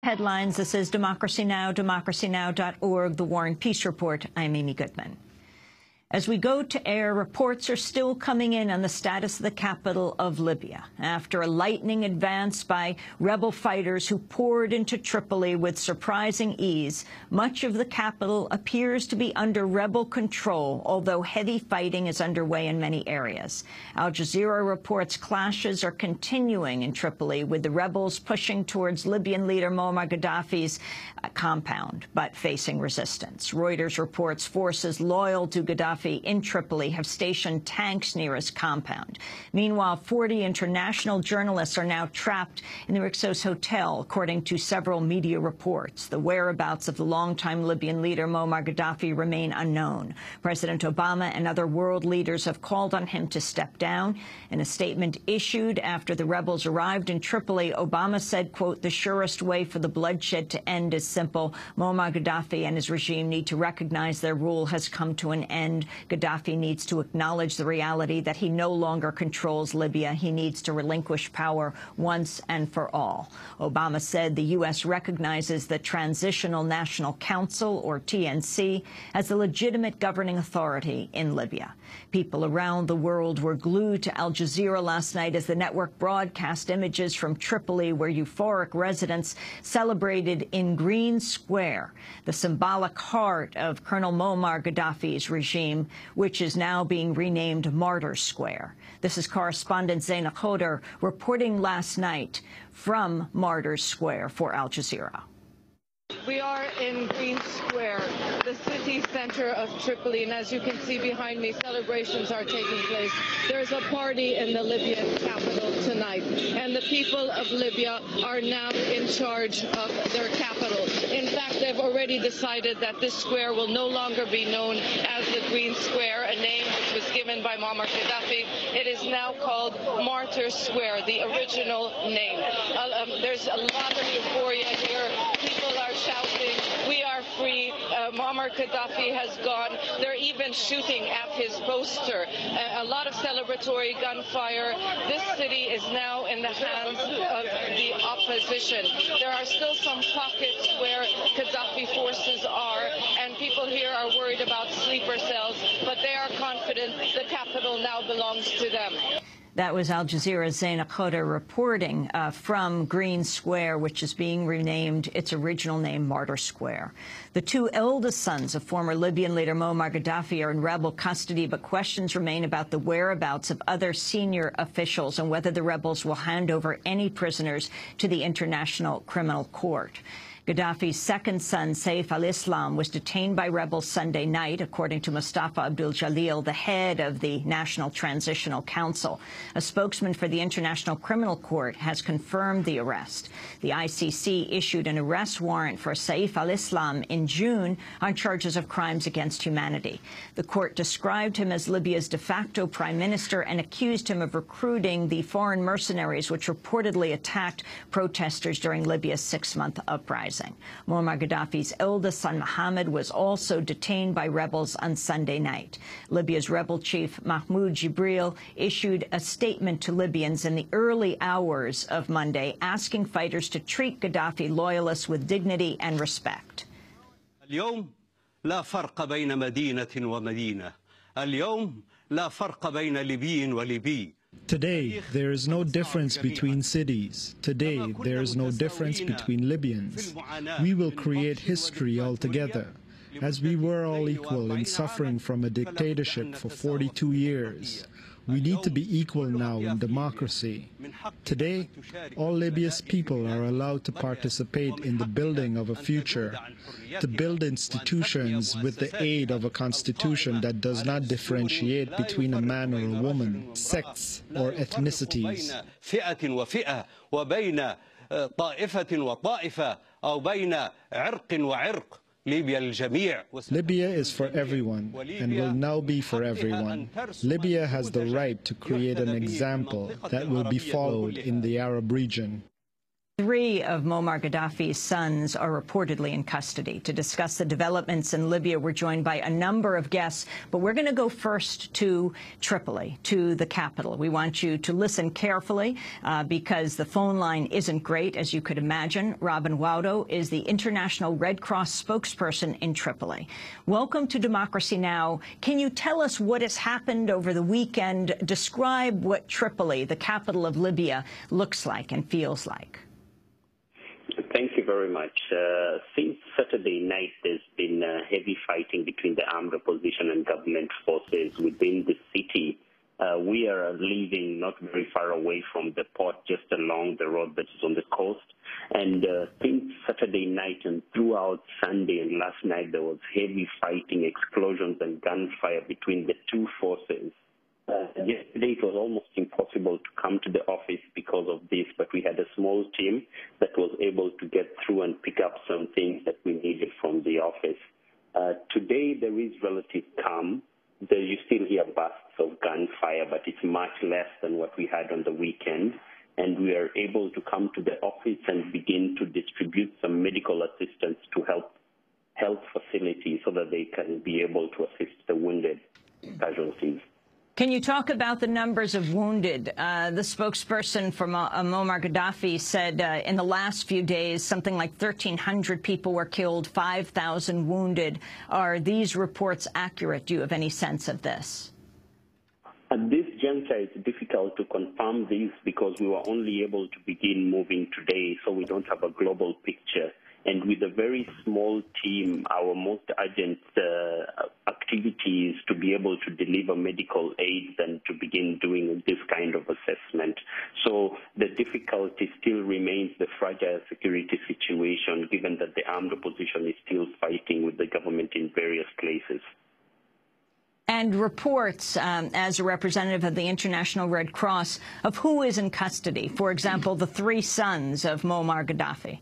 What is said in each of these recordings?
Headlines, this is Democracy Now!, democracynow.org, The War and Peace Report. I'm Amy Goodman. As we go to air, reports are still coming in on the status of the capital of Libya after a lightning advance by rebel fighters who poured into Tripoli with surprising ease. Much of the capital appears to be under rebel control, although heavy fighting is underway in many areas. Al Jazeera reports clashes are continuing in Tripoli, with the rebels pushing towards Libyan leader Muammar Gaddafi's compound, but facing resistance. Reuters reports forces loyal to Gaddafi in Tripoli have stationed tanks near his compound. Meanwhile, 40 international journalists are now trapped in the Rixos Hotel, according to several media reports. The whereabouts of the longtime Libyan leader Muammar Gaddafi remain unknown. President Obama and other world leaders have called on him to step down. In a statement issued after the rebels arrived in Tripoli, Obama said, quote, "The surest way for the bloodshed to end is simple. Muammar Gaddafi and his regime need to recognize their rule has come to an end. Gaddafi needs to acknowledge the reality that he no longer controls Libya. He needs to relinquish power once and for all." Obama said the U.S. recognizes the Transitional National Council, or TNC, as the legitimate governing authority in Libya. People around the world were glued to Al Jazeera last night as the network broadcast images from Tripoli, where euphoric residents celebrated in Green Square, the symbolic heart of Colonel Muammar Gaddafi's regime, which is now being renamed Martyr Square. This is correspondent Zaina Khoder reporting last night from Martyr Square for Al Jazeera. We are in Green Square, the city center of Tripoli, and as you can see behind me, celebrations are taking place. There's a party in the Libyan capital tonight, and the people of Libya are now in charge of their capital. In fact, they've already decided that this square will no longer be known as the Green Square, a name which was given by Muammar Gaddafi. It is now called Martyr Square, the original name. There's a lot of euphoria here. People are shouting, "We are free." Muammar Gaddafi has gone. They're even shooting at his poster. A lot of celebratory gunfire. This city is now in the hands of the opposition. There are still some pockets where Gaddafi forces are, and people here are worried about sleeper cells, but they are confident the capital now belongs to them. That was Al Jazeera's Zaina Khoder reporting from Green Square, which is being renamed its original name, Martyr Square. The two eldest sons of former Libyan leader Muammar Gaddafi are in rebel custody, but questions remain about the whereabouts of other senior officials and whether the rebels will hand over any prisoners to the International Criminal Court. Gaddafi's second son, Saif al-Islam, was detained by rebels Sunday night, according to Mustafa Abdul Jalil, the head of the National Transitional Council. A spokesman for the International Criminal Court has confirmed the arrest. The ICC issued an arrest warrant for Saif al-Islam in June on charges of crimes against humanity. The court described him as Libya's de facto prime minister and accused him of recruiting the foreign mercenaries which reportedly attacked protesters during Libya's six-month uprising. Muammar Gaddafi's eldest son, Mohammed, was also detained by rebels on Sunday night. Libya's rebel chief, Mahmoud Jibril, issued a statement to Libyans in the early hours of Monday, asking fighters to treat Gaddafi loyalists with dignity and respect. اليوم لا فرق بين مدينة ومدينة. اليوم لا فرق بين ليبي وليبي. Today, there is no difference between cities. Today, there is no difference between Libyans. We will create history altogether, as we were all equal in suffering from a dictatorship for 42 years. We need to be equal now in democracy. Today, all Libya's people are allowed to participate in the building of a future, to build institutions with the aid of a constitution that does not differentiate between a man or a woman, sects or ethnicities. Libya is for everyone and will now be for everyone. Libya has the right to create an example that will be followed in the Arab region. 3 of Muammar Gaddafi's sons are reportedly in custody. To discuss the developments in Libya, we're joined by a number of guests, but we're going to go first to Tripoli, to the capital. We want you to listen carefully because the phone line isn't great, as you could imagine. Robin Waudo is the International Red Cross spokesperson in Tripoli. Welcome to Democracy Now! Can you tell us what has happened over the weekend? Describe what Tripoli, the capital of Libya, looks like and feels like. Thank you very much. Since Saturday night, there's been heavy fighting between the armed opposition and government forces within the city. We are living not very far away from the port, just along the road that is on the coast. And since Saturday night and throughout Sunday and last night, there was heavy fighting, explosions and gunfire between the two forces. Yesterday, it was almost impossible to come to the office because of this, but we had a small team that was able to get through and pick up some things that we needed from the office. Today, there is relative calm. You still hear bursts of gunfire, but it's much less than what we had on the weekend. And we are able to come to the office and begin to distribute some medical assistance to help health facilities so that they can be able to assist the wounded casualties. Can you talk about the numbers of wounded? The spokesperson for Muammar Gaddafi said in the last few days something like 1,300 people were killed, 5,000 wounded. Are these reports accurate? Do you have any sense of this? At this juncture, it's difficult to confirm this because we were only able to begin moving today, so we don't have a global picture. And with a very small team, our most urgent activity is to be able to deliver medical aid and to begin doing this kind of assessment. So the difficulty still remains the fragile security situation, given that the armed opposition is still fighting with the government in various places. And reports, as a representative of the International Red Cross, of who is in custody. For example, the 3 sons of Muammar Gaddafi.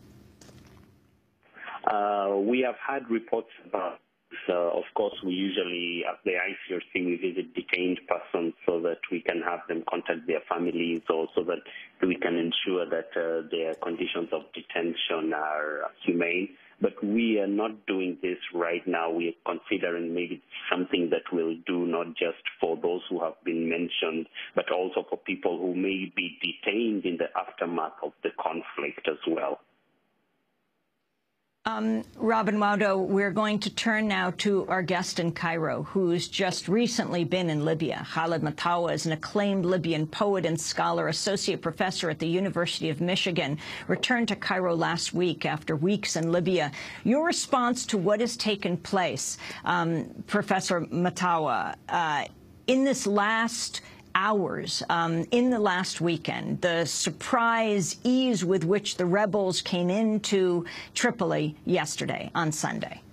We have had reports about, of course, we usually, at the ICRC, we visit detained persons so that we can have them contact their families or so that we can ensure that their conditions of detention are humane. But we are not doing this right now. We are considering maybe something that we'll do not just for those who have been mentioned, but also for people who may be detained in the aftermath of the conflict as well. Robin Waudo, we're going to turn now to our guest in Cairo, who's just recently been in Libya. Khaled Mattawa is an acclaimed Libyan poet and scholar, associate professor at the University of Michigan, returned to Cairo last week after weeks in Libya. Your response to what has taken place, Professor Mattawa, in this last hours, in the last weekend, the surprise ease with which the rebels came into Tripoli yesterday, on Sunday.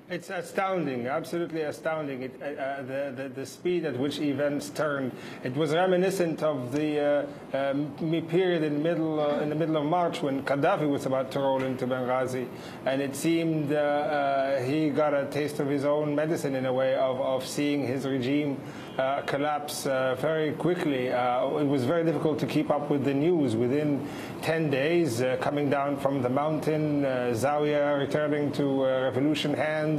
It's astounding, absolutely astounding. The speed at which events turned. It was reminiscent of the period in the middle of March when Gaddafi was about to roll into Benghazi, and it seemed he got a taste of his own medicine in a way of seeing his regime collapse very quickly. It was very difficult to keep up with the news. Within 10 days, coming down from the mountain, Zawiya returning to revolution hands,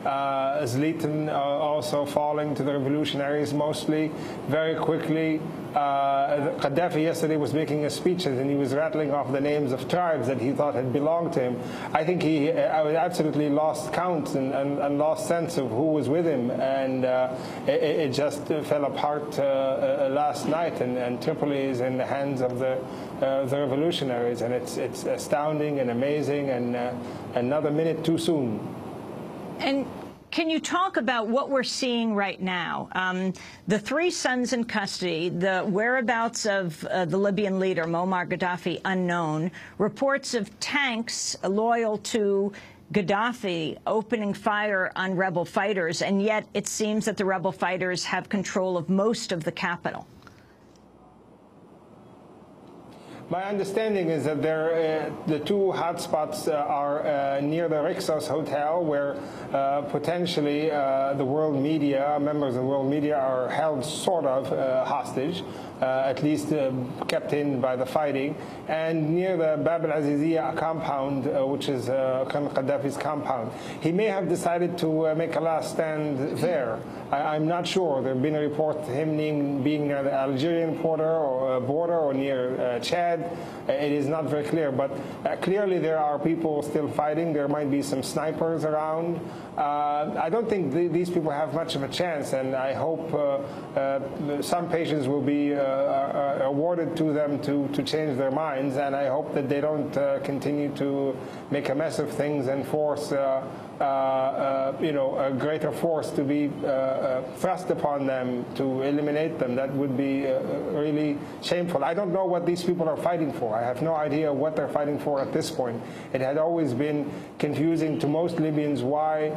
Zlitan also falling to the revolutionaries mostly very quickly. Gaddafi yesterday was making a speech and he was rattling off the names of tribes that he thought had belonged to him. I think he absolutely lost count and lost sense of who was with him, and it just fell apart last night, and Tripoli is in the hands of the revolutionaries, and it's astounding and amazing, and another minute too soon. And can you talk about what we're seeing right now? The 3 sons in custody, the whereabouts of the Libyan leader, Muammar Gaddafi, unknown, reports of tanks loyal to Gaddafi opening fire on rebel fighters, and yet it seems that the rebel fighters have control of most of the capital. My understanding is that the 2 hotspots are near the Rixos Hotel, where potentially the world media, members of the world media, are held sort of hostage. at least kept in by the fighting. And near the Bab al-Aziziyya compound, which is Gaddafi's compound, he may have decided to make a last stand there. I'm not sure. There have been a report of him being near the Algerian border or near Chad. It is not very clear, but clearly there are people still fighting. There might be some snipers around. I don't think these people have much of a chance, and I hope some patience will be awarded to them to change their minds, and I hope that they don't continue to make a mess of things and force a greater force to be thrust upon them to eliminate them. That would be really shameful. I don't know what these people are fighting for. I have no idea what they're fighting for at this point. It had always been confusing to most Libyans why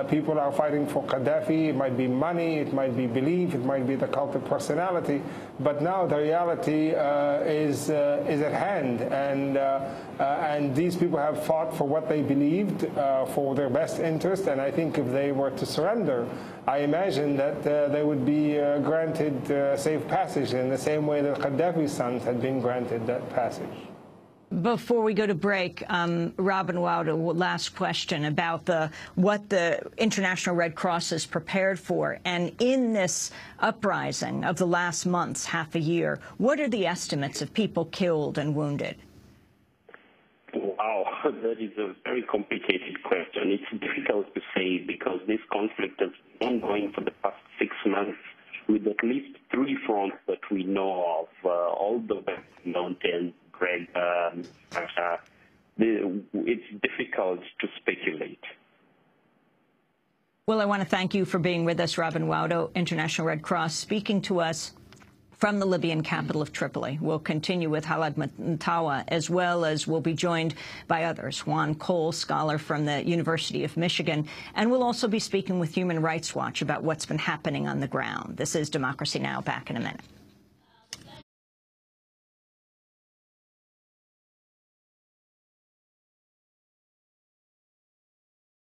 people are fighting for Gaddafi. It might be money, it might be belief, it might be the cult of personality. But now the reality is at hand, and these people have fought for what they believed, for their best interest. And I think if they were to surrender, I imagine that they would be granted safe passage in the same way that Gaddafi's sons had been granted that passage. Before we go to break, Robin Waudo, last question about what the International Red Cross is prepared for. And in this uprising of the last months, half a year, what are the estimates of people killed and wounded? Wow, that is a very complicated question. It's difficult to say because this conflict has been ongoing for the past 6 months with at least 3 fronts that we know of, all the West Mountains, Greg, it's difficult to speculate. Well, I want to thank you for being with us, Robin Waudo, International Red Cross, speaking to us from the Libyan capital of Tripoli. We'll continue with Khaled Mattawa, as well as we'll be joined by others. Juan Cole, scholar from the University of Michigan, and we'll also be speaking with Human Rights Watch about what's been happening on the ground. This is Democracy Now! Back in a minute.